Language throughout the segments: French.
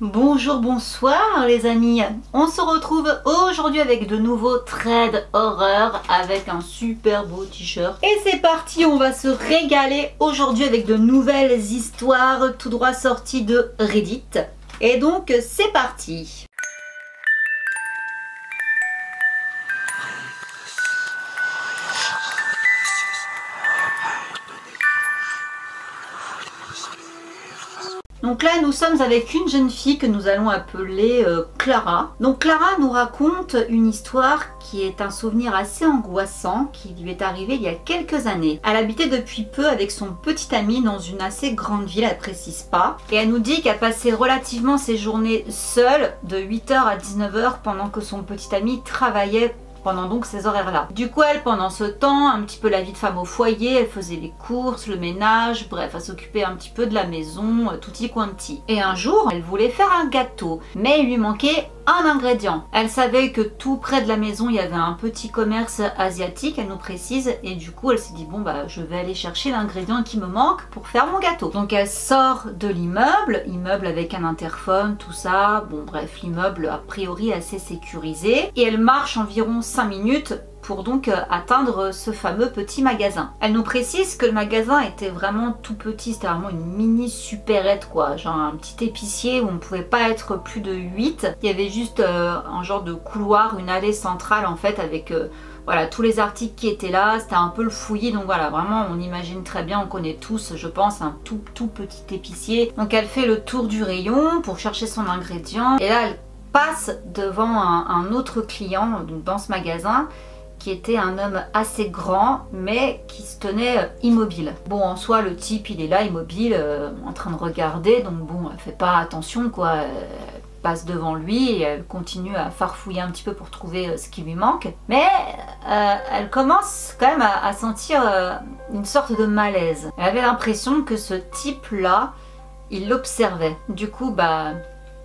Bonjour, bonsoir les amis. On se retrouve aujourd'hui avec de nouveaux trades horreur avec un super beau t-shirt. Et c'est parti, on va se régaler aujourd'hui avec de nouvelles histoires tout droit sorties de Reddit. Et donc c'est parti. Donc là nous sommes avec une jeune fille que nous allons appeler Clara. Donc Clara nous raconte une histoire qui est un souvenir assez angoissant qui lui est arrivé il y a quelques années. Elle habitait depuis peu avec son petit ami dans une assez grande ville, elle précise pas. Et elle nous dit qu'elle passait relativement ses journées seule de 8h à 19h pendant que son petit ami travaillait pendant donc ces horaires-là. Du coup, elle, pendant ce temps, un petit peu la vie de femme au foyer, elle faisait les courses, le ménage, bref, elle s'occupait un petit peu de la maison, tutti quanti. Et un jour, elle voulait faire un gâteau, mais il lui manquait un ingrédient. Elle savait que tout près de la maison, il y avait un petit commerce asiatique, elle nous précise, et du coup, elle s'est dit, bon, bah, je vais aller chercher l'ingrédient qui me manque pour faire mon gâteau. Donc, elle sort de immeuble avec un interphone, tout ça, bon, bref, l'immeuble, a priori, assez sécurisé, et elle marche environ 5 minutes pour donc atteindre ce fameux petit magasin. Elle nous précise que le magasin était vraiment tout petit, c'était vraiment une mini supérette quoi, genre un petit épicier où on ne pouvait pas être plus de 8. Il y avait juste un genre de couloir, une allée centrale en fait avec voilà, tous les articles qui étaient là, c'était un peu le fouillis, donc voilà, vraiment on imagine très bien, on connaît tous, je pense, un tout petit épicier. Donc elle fait le tour du rayon pour chercher son ingrédient, et là elle passe devant un autre client donc dans ce magasin, qui était un homme assez grand mais qui se tenait immobile. Bon, en soi le type il est là immobile en train de regarder, donc bon, elle fait pas attention quoi, elle passe devant lui et elle continue à farfouiller un petit peu pour trouver ce qui lui manque, mais elle commence quand même à sentir une sorte de malaise. Elle avait l'impression que ce type là il l'observait. Du coup bah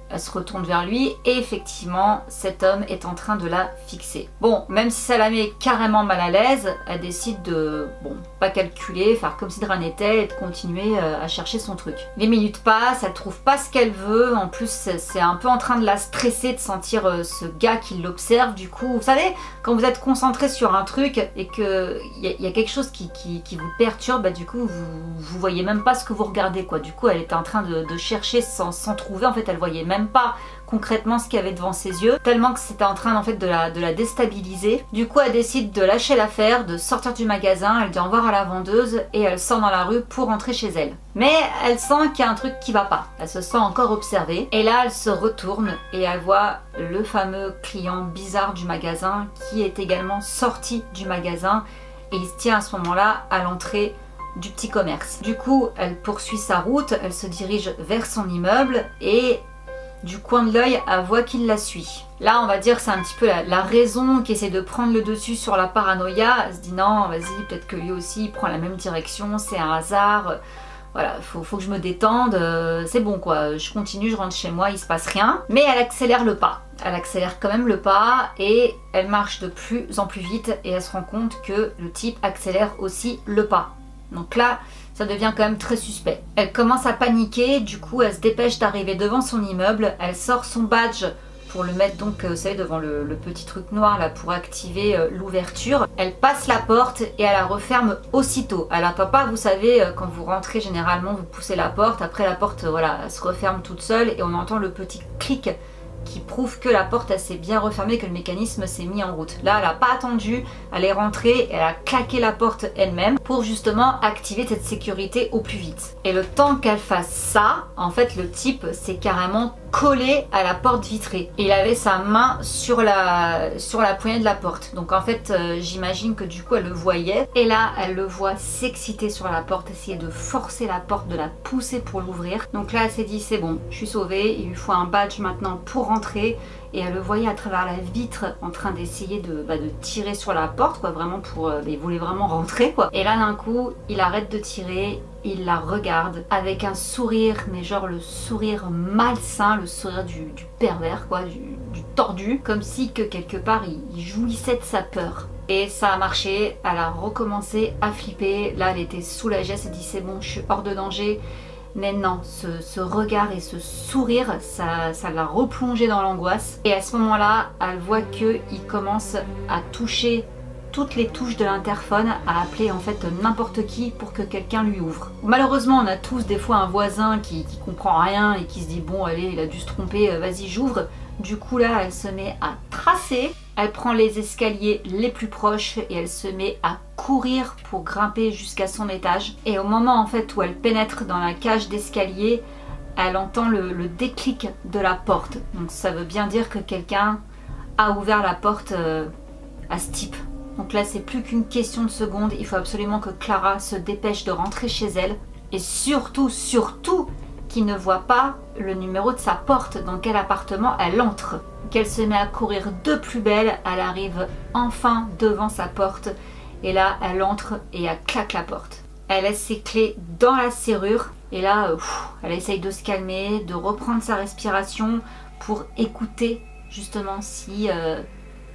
elle se retourne vers lui et effectivement cet homme est en train de la fixer. Bon, même si ça la met carrément mal à l'aise, elle décide de, bon, pas calculer, faire comme si de rien n'était et de continuer à chercher son truc. Les minutes passent, elle trouve pas ce qu'elle veut, en plus c'est un peu en train de la stresser de sentir ce gars qui l'observe. Du coup, vous savez, quand vous êtes concentré sur un truc et qu'il y a quelque chose qui vous perturbe, bah, du coup vous voyez même pas ce que vous regardez quoi. Du coup elle était en train de chercher sans trouver, en fait elle voyait même pas concrètement ce qu'il y avait devant ses yeux, tellement que c'était en train en fait de la déstabiliser. Du coup elle décide de lâcher l'affaire, de sortir du magasin, elle dit au revoir à la vendeuse et elle sort dans la rue pour rentrer chez elle. Mais elle sent qu'il y a un truc qui va pas, elle se sent encore observée et là elle se retourne et elle voit le fameux client bizarre du magasin qui est également sorti du magasin et il se tient à ce moment-là à l'entrée du petit commerce. Du coup elle poursuit sa route, elle se dirige vers son immeuble et du coin de l'œil, elle voit qu'il la suit. Là, on va dire que c'est un petit peu la raison qui essaie de prendre le dessus sur la paranoïa. Elle se dit non, vas-y, peut-être que lui aussi il prend la même direction, c'est un hasard. Voilà, faut que je me détende, c'est bon quoi, je continue, je rentre chez moi, il se passe rien. Mais elle accélère le pas. Elle accélère quand même le pas et elle marche de plus en plus vite et elle se rend compte que le type accélère aussi le pas. Donc là, ça devient quand même très suspect. Elle commence à paniquer, du coup elle se dépêche d'arriver devant son immeuble, elle sort son badge pour le mettre donc, vous savez, devant le petit truc noir là pour activer l'ouverture. Elle passe la porte et elle la referme aussitôt. Elle n'attend pas, vous savez, quand vous rentrez généralement vous poussez la porte, après la porte voilà, elle se referme toute seule et on entend le petit clic qui prouve que la porte elle s'est bien refermée, que le mécanisme s'est mis en route. Là elle n'a pas attendu, elle est rentrée, elle a claqué la porte elle-même pour justement activer cette sécurité au plus vite. Et le temps qu'elle fasse ça, en fait le type s'est carrément collé à la porte vitrée. Et il avait sa main sur la poignée de la porte. Donc en fait j'imagine que du coup elle le voyait. Et là elle le voit s'exciter sur la porte, essayer de forcer la porte, de la pousser pour l'ouvrir. Donc là elle s'est dit c'est bon, je suis sauvée, il lui faut un badge maintenant pour rentrer. Et elle le voyait à travers la vitre en train d'essayer de tirer sur la porte quoi, vraiment pour... il voulait vraiment rentrer quoi. Et là d'un coup il arrête de tirer, il la regarde avec un sourire, mais genre le sourire malsain, le sourire du pervers quoi, du tordu, comme si que quelque part il jouissait de sa peur. Et ça a marché, elle a recommencé à flipper, là elle était soulagée, elle s'est dit c'est bon, je suis hors de danger. Mais non, ce regard et ce sourire, ça l'a replongée dans l'angoisse. Et à ce moment-là, elle voit qu'il commence à toucher toutes les touches de l'interphone, à appeler en fait n'importe qui pour que quelqu'un lui ouvre. Malheureusement, on a tous des fois un voisin qui comprend rien et qui se dit bon allez, il a dû se tromper, vas-y j'ouvre. Du coup là, elle se met à tracer, elle prend les escaliers les plus proches et elle se met à courir pour grimper jusqu'à son étage. Et au moment en fait où elle pénètre dans la cage d'escalier, elle entend le déclic de la porte. Donc ça veut bien dire que quelqu'un a ouvert la porte à ce type. Donc là, c'est plus qu'une question de secondes. Il faut absolument que Clara se dépêche de rentrer chez elle. Et surtout, qu'il ne voit pas le numéro de sa porte, dans quel appartement elle entre. Qu'elle se met à courir de plus belle. Elle arrive enfin devant sa porte. Et là, elle entre et elle claque la porte. Elle laisse ses clés dans la serrure. Et là, elle essaye de se calmer, de reprendre sa respiration pour écouter justement si...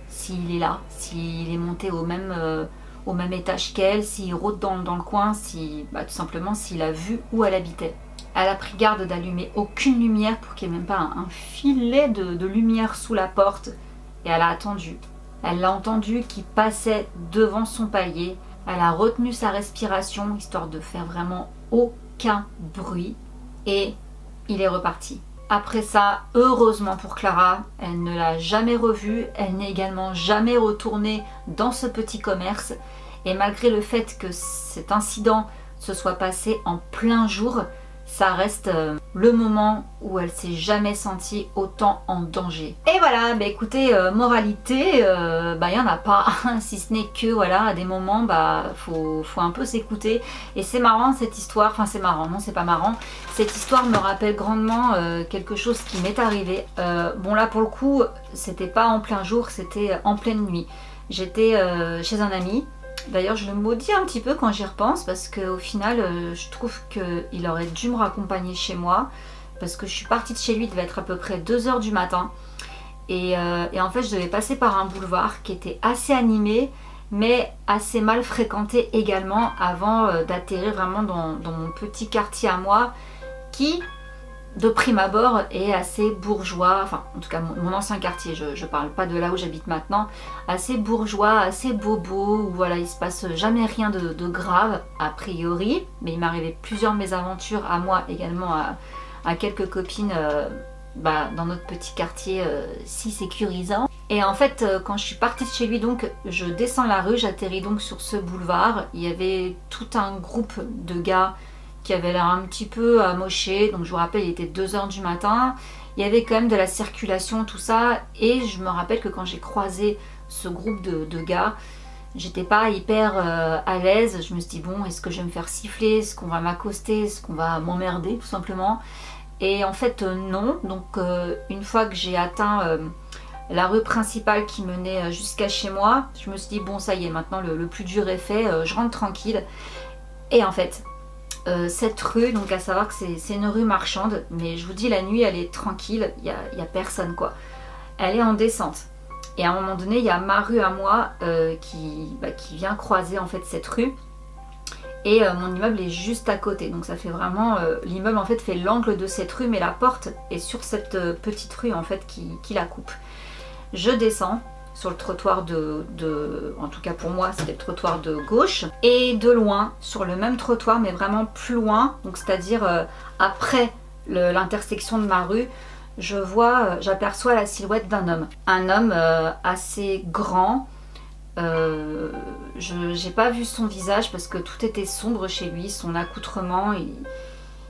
s'il est là, s'il est monté au même étage qu'elle, s'il rôde dans le coin, tout simplement s'il a vu où elle habitait. Elle a pris garde d'allumer aucune lumière pour qu'il n'y ait même pas un filet de lumière sous la porte. Et elle a attendu. Elle l'a entendu qui passait devant son palier. Elle a retenu sa respiration histoire de faire vraiment aucun bruit. Et il est reparti. Après ça, heureusement pour Clara, elle ne l'a jamais revu, elle n'est également jamais retournée dans ce petit commerce. Et malgré le fait que cet incident se soit passé en plein jour, ça reste le moment où elle s'est jamais sentie autant en danger. Et voilà, écoutez, moralité, il n'y en a pas, si ce n'est que voilà, à des moments, faut un peu s'écouter. Et c'est marrant cette histoire, enfin c'est marrant, non c'est pas marrant, cette histoire me rappelle grandement quelque chose qui m'est arrivé. Bon là pour le coup, c'était pas en plein jour, c'était en pleine nuit. J'étais chez un ami. D'ailleurs, je le maudis un petit peu quand j'y repense parce qu'au final, je trouve qu'il aurait dû me raccompagner chez moi parce que je suis partie de chez lui, il devait être à peu près 2 h du matin. Et en fait, je devais passer par un boulevard qui était assez animé, mais assez mal fréquenté également avant d'atterrir vraiment dans mon petit quartier à moi qui... de prime abord est assez bourgeois, enfin en tout cas mon ancien quartier, je parle pas de là où j'habite maintenant, assez bourgeois, assez bobo, où voilà il se passe jamais rien de grave a priori, mais il m'arrivait plusieurs mésaventures à moi également à quelques copines dans notre petit quartier si sécurisant. Et en fait quand je suis partie de chez lui, donc je descends la rue, j'atterris donc sur ce boulevard, il y avait tout un groupe de gars qui avait l'air un petit peu amoché, donc je vous rappelle il était 2 h du matin, il y avait quand même de la circulation, tout ça, et je me rappelle que quand j'ai croisé ce groupe de gars, j'étais pas hyper à l'aise, je me suis dit bon, est-ce que je vais me faire siffler, est-ce qu'on va m'accoster, est-ce qu'on va m'emmerder tout simplement, et en fait non, donc une fois que j'ai atteint la rue principale qui menait jusqu'à chez moi, je me suis dit bon ça y est, maintenant le plus dur est fait, je rentre tranquille, et en fait... cette rue, donc à savoir que c'est une rue marchande, mais je vous dis la nuit elle est tranquille, il y a personne quoi. Elle est en descente. Et à un moment donné il y a ma rue à moi qui vient croiser en fait cette rue. Et mon immeuble est juste à côté. Donc ça fait vraiment... l'immeuble en fait fait l'angle de cette rue, mais la porte est sur cette petite rue en fait qui la coupe. Je descends sur le trottoir en tout cas pour moi c'était le trottoir de gauche, et de loin sur le même trottoir mais vraiment plus loin, donc c'est à dire après l'intersection de ma rue, j'aperçois la silhouette d'un homme, assez grand. J'ai pas vu son visage parce que tout était sombre chez lui, son accoutrement,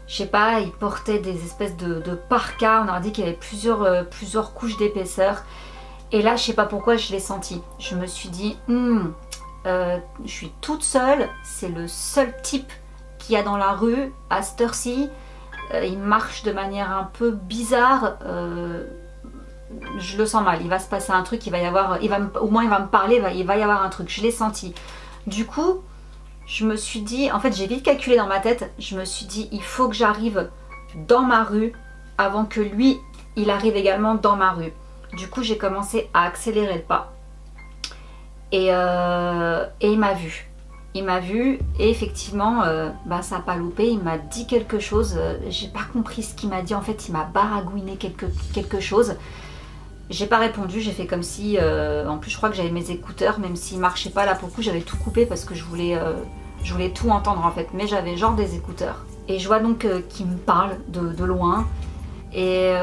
je sais pas, il portait des espèces de parkas, on aurait dit qu'il y avait plusieurs couches d'épaisseur. Et là, je sais pas pourquoi je l'ai senti. Je me suis dit, je suis toute seule, c'est le seul type qu'il y a dans la rue à cette heure-ci. Il marche de manière un peu bizarre. Je le sens mal, il va se passer un truc, au moins il va me parler, il va y avoir un truc. Je l'ai senti. Du coup, je me suis dit, en fait j'ai vite calculé dans ma tête, je me suis dit, il faut que j'arrive dans ma rue avant que lui, il arrive également dans ma rue. Du coup, j'ai commencé à accélérer le pas. Et il m'a vu. Il m'a vu et effectivement, ça n'a pas loupé, il m'a dit quelque chose, j'ai pas compris ce qu'il m'a dit, en fait il m'a baragouiné quelque chose. J'ai pas répondu, j'ai fait comme si, en plus je crois que j'avais mes écouteurs, même s'ils marchaient pas là pour le coup, j'avais tout coupé parce que je voulais tout entendre en fait, mais j'avais genre des écouteurs. Et je vois donc qu'il me parle de loin, et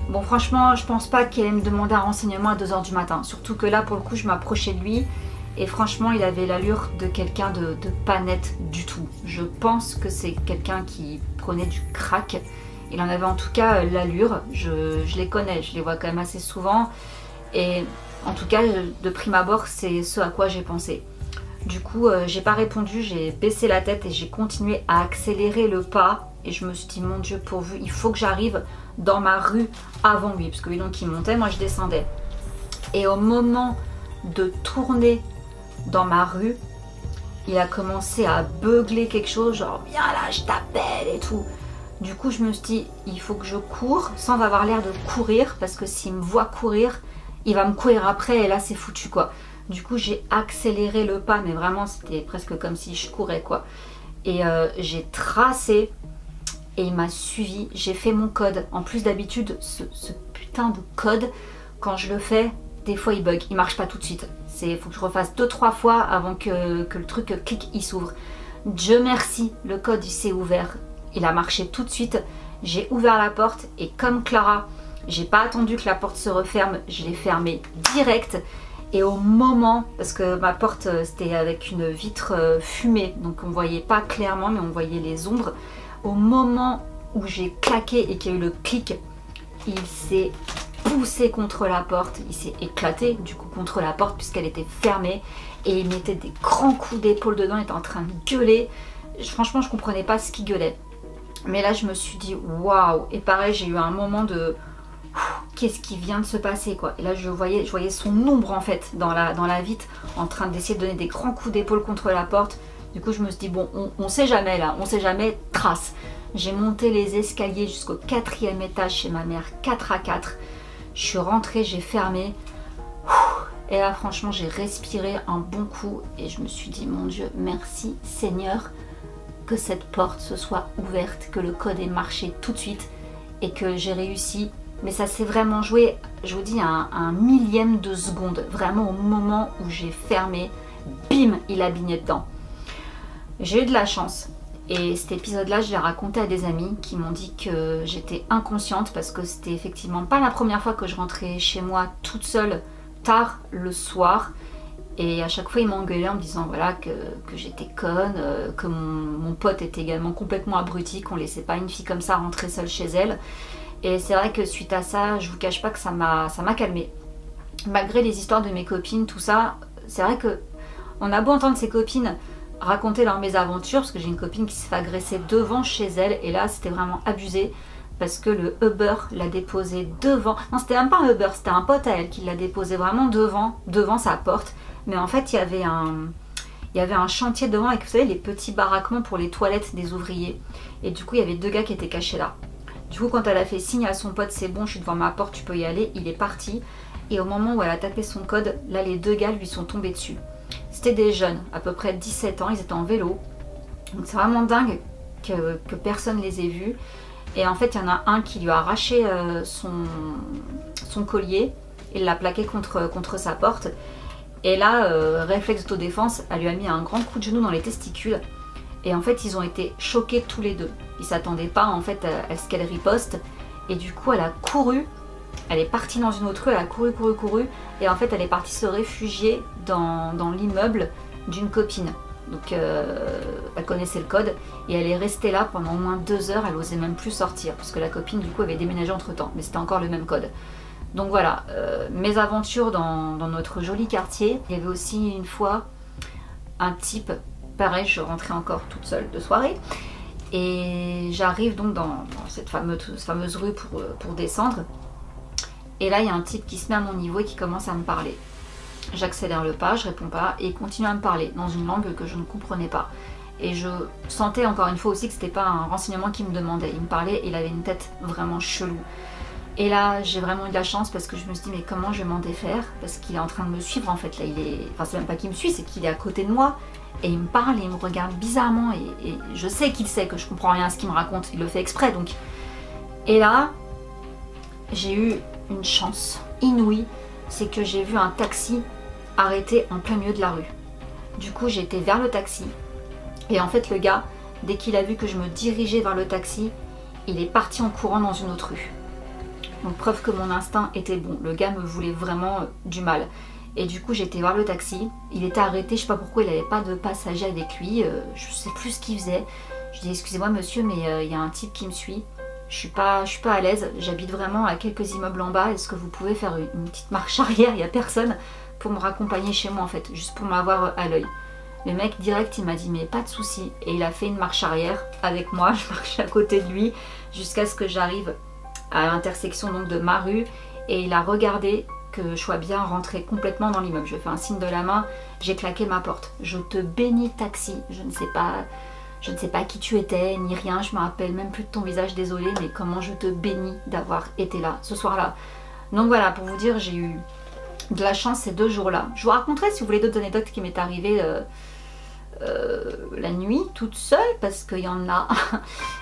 bon franchement je pense pas qu'il allait me demander un renseignement à 2 h du matin, surtout que là pour le coup je m'approchais de lui, et franchement il avait l'allure de quelqu'un de pas net du tout. Je pense que c'est quelqu'un qui prenait du crack. Il en avait en tout cas l'allure, je les connais, je les vois quand même assez souvent. Et en tout cas, de prime abord, c'est ce à quoi j'ai pensé. Du coup, j'ai pas répondu, j'ai baissé la tête et j'ai continué à accélérer le pas. Et je me suis dit, mon Dieu, pourvu, il faut que j'arrive dans ma rue avant lui. Parce que lui, donc, il montait, moi, je descendais. Et au moment de tourner dans ma rue, il a commencé à beugler quelque chose, genre, viens là, je t'appelle et tout. Du coup, je me suis dit, il faut que je cours sans avoir l'air de courir, parce que s'il me voit courir, il va me courir après et là, c'est foutu, quoi. Du coup, j'ai accéléré le pas, mais vraiment, c'était presque comme si je courais, quoi. Et j'ai tracé et il m'a suivi. J'ai fait mon code. En plus, d'habitude, ce putain de code, quand je le fais, des fois, il bug. Il marche pas tout de suite. Il faut que je refasse 2-3 fois avant que le truc clique, il s'ouvre. Dieu merci, le code, il s'est ouvert. Il a marché tout de suite, j'ai ouvert la porte et comme Clara, j'ai pas attendu que la porte se referme, je l'ai fermée direct. Et au moment, parce que ma porte c'était avec une vitre fumée, donc on voyait pas clairement mais on voyait les ombres. Au moment où j'ai claqué et qu'il y a eu le clic, il s'est poussé contre la porte, il s'est éclaté du coup contre la porte puisqu'elle était fermée et il mettait des grands coups d'épaule dedans, il était en train de gueuler. Franchement je comprenais pas ce qu'il gueulait. Mais là je me suis dit waouh, et pareil j'ai eu un moment de qu'est-ce qui vient de se passer quoi. Et là je voyais son ombre en fait dans la vitre en train d'essayer de donner des grands coups d'épaule contre la porte. Du coup je me suis dit bon on sait jamais là, on sait jamais, trace. J'ai monté les escaliers jusqu'au 4e étage chez ma mère, 4 à 4. Je suis rentrée, j'ai fermé. Et là franchement j'ai respiré un bon coup et je me suis dit mon Dieu merci Seigneur que cette porte se soit ouverte, que le code ait marché tout de suite et que j'ai réussi. Mais ça s'est vraiment joué, je vous dis, un millième de seconde. Vraiment au moment où j'ai fermé, bim, il a bigné dedans. J'ai eu de la chance. Et cet épisode-là, je l'ai raconté à des amis qui m'ont dit que j'étais inconsciente parce que c'était effectivement pas la première fois que je rentrais chez moi toute seule tard le soir. Et à chaque fois, il m'engueulait en me disant voilà, que j'étais conne, que mon pote était également complètement abruti, qu'on laissait pas une fille comme ça rentrer seule chez elle. Et c'est vrai que suite à ça, je vous cache pas que ça m'a calmée. Malgré les histoires de mes copines, tout ça, c'est vrai que on a beau entendre ses copines raconter leurs mésaventures, parce que j'ai une copine qui s'est fait agresser devant chez elle, et là c'était vraiment abusé. Parce que le Uber l'a déposé devant. Non, c'était même pas un Uber, c'était un pote à elle qui l'a déposé vraiment devant sa porte. Mais en fait, il y avait un chantier devant avec, vous savez, les petits baraquements pour les toilettes des ouvriers. Et du coup, il y avait 2 gars qui étaient cachés là. Du coup, quand elle a fait signe à son pote, c'est bon, je suis devant ma porte, tu peux y aller, il est parti. Et au moment où elle a tapé son code, là, les 2 gars lui sont tombés dessus. C'était des jeunes, à peu près 17 ans, ils étaient en vélo. Donc c'est vraiment dingue que personne les ait vus. Et en fait, il y en a un qui lui a arraché son collier et l'a plaqué contre sa porte. Et là, réflexe d'autodéfense, elle lui a mis un grand coup de genou dans les testicules. Et en fait, ils ont été choqués tous les deux. Ils s'attendaient pas en fait à ce qu'elle riposte. Et du coup, elle a couru. Elle est partie dans une autre rue, elle a couru. Et en fait, elle est partie se réfugier dans l'immeuble d'une copine. Donc elle connaissait le code et elle est restée là pendant au moins 2 heures, elle osait même plus sortir parce que la copine du coup avait déménagé entre temps, mais c'était encore le même code. Donc voilà, mes aventures dans notre joli quartier. Il y avait aussi une fois un type, pareil, je rentrais encore toute seule de soirée et j'arrive donc dans cette fameuse rue pour descendre et là il y a un type qui se met à mon niveau et qui commence à me parler. J'accélère le pas, je réponds pas et il continue à me parler dans une langue que je ne comprenais pas. Et je sentais encore une fois aussi que c'était pas un renseignement qu'il me demandait. Il me parlait et il avait une tête vraiment chelou. Et là j'ai vraiment eu de la chance parce que je me suis dit mais comment je vais m'en défaire? Parce qu'il est en train de me suivre en fait là, enfin c'est même pas qu'il me suit, c'est qu'il est à côté de moi. et il me parle et il me regarde bizarrement et je sais qu'il sait que je comprends rien à ce qu'il me raconte, il le fait exprès donc. Et là, j'ai eu une chance inouïe, c'est que j'ai vu un taxi arrêté en plein milieu de la rue. Du coup, j'ai été vers le taxi et en fait le gars, dès qu'il a vu que je me dirigeais vers le taxi, il est parti en courant dans une autre rue. Donc preuve que mon instinct était bon, le gars me voulait vraiment du mal. Et du coup j'étais voir le taxi, il était arrêté, je sais pas pourquoi il n'avait pas de passager avec lui, je sais plus ce qu'il faisait. Je dis excusez-moi monsieur mais il y a un type qui me suit, je suis pas à l'aise, j'habite vraiment à quelques immeubles en bas, est-ce que vous pouvez faire une petite marche arrière, il n'y a personne pour me raccompagner chez moi en fait, juste pour m'avoir à l'œil. Le mec direct il m'a dit mais pas de souci et il a fait une marche arrière avec moi, je marchais à côté de lui jusqu'à ce que j'arrive à l'intersection donc de ma rue et il a regardé que je sois bien rentrée complètement dans l'immeuble. Je fais un signe de la main, j'ai claqué ma porte. Je te bénis taxi, je ne sais pas qui tu étais ni rien, je me rappelle même plus de ton visage, désolée, mais comment je te bénis d'avoir été là ce soir-là. Donc voilà, pour vous dire, j'ai eu de la chance ces 2 jours-là. Je vous raconterai si vous voulez d'autres anecdotes qui m'est arrivée la nuit toute seule parce qu'il y en a.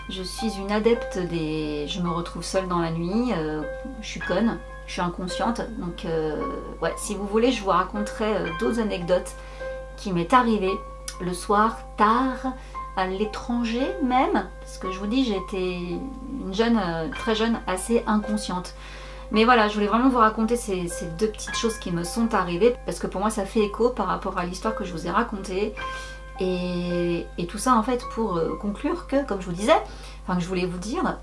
Je suis une adepte des... Je me retrouve seule dans la nuit, je suis conne, je suis inconsciente. Donc ouais, si vous voulez, je vous raconterai d'autres anecdotes qui m'est arrivée le soir, tard, à l'étranger même. Parce que je vous dis, j'étais une jeune, très jeune, assez inconsciente. Mais voilà, je voulais vraiment vous raconter ces 2 petites choses qui me sont arrivées parce que pour moi ça fait écho par rapport à l'histoire que je vous ai racontée. Et tout ça en fait pour conclure que, comme je vous disais, enfin que je voulais vous dire,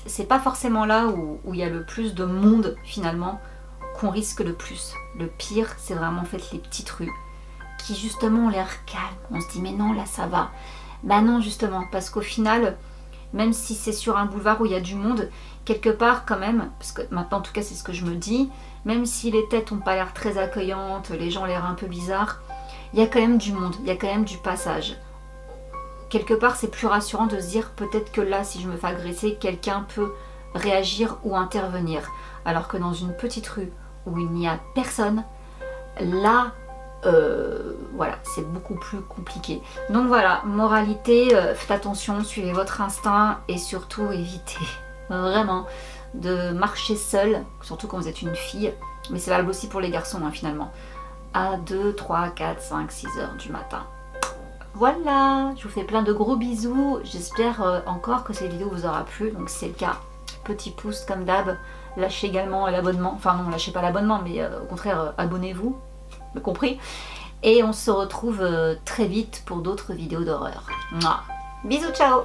c'est pas forcément là où il y a le plus de monde finalement qu'on risque le plus. Le pire, c'est vraiment en fait les petites rues qui justement ont l'air calmes. On se dit mais non là ça va. Bah non justement, parce qu'au final, même si c'est sur un boulevard où il y a du monde, quelque part quand même, parce que maintenant en tout cas c'est ce que je me dis, même si les têtes n'ont pas l'air très accueillantes, les gens ont l'air un peu bizarres, il y a quand même du monde, il y a quand même du passage. Quelque part c'est plus rassurant de se dire peut-être que là si je me fais agresser, quelqu'un peut réagir ou intervenir. Alors que dans une petite rue où il n'y a personne, là voilà, c'est beaucoup plus compliqué. Donc voilà, moralité, faites attention, suivez votre instinct et surtout évitez vraiment de marcher seule, surtout quand vous êtes une fille, mais c'est valable aussi pour les garçons hein, finalement, à 2, 3, 4, 5, 6 heures du matin. Voilà, je vous fais plein de gros bisous, j'espère encore que cette vidéo vous aura plu, donc si c'est le cas, petit pouce comme d'hab, lâchez également l'abonnement, enfin non, lâchez pas l'abonnement, mais au contraire, abonnez-vous, compris. Et on se retrouve très vite pour d'autres vidéos d'horreur. Bisous, ciao!